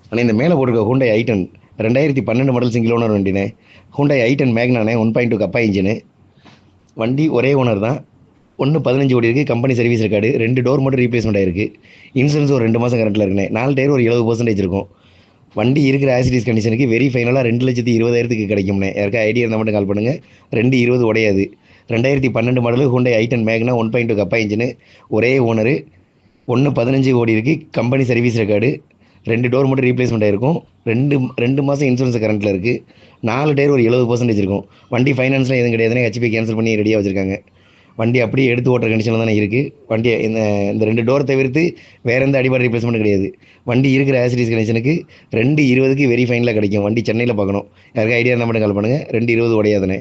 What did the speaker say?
ஆனால் இந்த மேலே போட்டிருக்க ஹூண்டாய் ஐ10 2012 மாடல் சிங்கிள் ஓனர் வண்டினே. ஹூண்டாய் ஐ10 மேக்னானே 1.2 கப்பா இன்ஜினு. வண்டி ஒரே ஓனர் தான். 1.15 ஓடி இருக்குது. Company service record. 2 டோர் மட்டும் ரீப்ளேஸ்மெண்ட் ஆயிருக்கு. இன்சூரன்ஸ் ஒரு 2 மாதம் கரண்ட்டில் இருக்குண்ணே. 4 டயர் ஒரு 70% இருக்கும். வண்டி இருக்கிற ஆசிடிஸ் கண்டிஷனுக்கு வெரி ஃபைனலாக 2,20,000 கிடைக்கும்ண்ணே. யாருக்கா ஐடியா இருந்தால் மட்டும் கால் பண்ணுங்கள். 220 உடையாது. 2012 மாடலு ஹூண்டாய் ஐ10 மேக்னா 1.2 கப்பா இன்ஜினு. ஒரே ஓனரு. 1.15 ஓடி இருக்குது. Company service record. 2 டோர் மட்டும் ரீப்ளேஸ்மெண்ட் ஆகிருக்கும். 2 மாதம் இன்சூரன்ஸ் கரண்ட்டில் இருக்குது. 4 டயர் ஒரு 70% இருக்கும். வண்டி ஃபைனான்ஸ்லாம் எதுவும் கிடையாதுன்னு ஹெச்பி கேன்சல் பண்ணி ரெடியாக வச்சுருக்காங்க. வண்டி அப்படியே எடுத்து ஓட்டுற கண்டிஷனில் தானே இருக்குது. வண்டி இந்த 2 டோர் தவிர்த்து வேறு எந்த அடிபாடு ரீப்ளேஸ்மெண்ட் கிடையாது. வண்டி இருக்கிற ஆசிடிஸ் கண்டிஷனுக்கு 220க்கு வெரி ஃபைனலாக கிடைக்கும். வண்டி சென்னையில் பார்க்கணும். யாருக்கா ஐடியா இருந்தால் மட்டும் கால் பண்ணுங்கள். 220 உடையாதுண்ணே.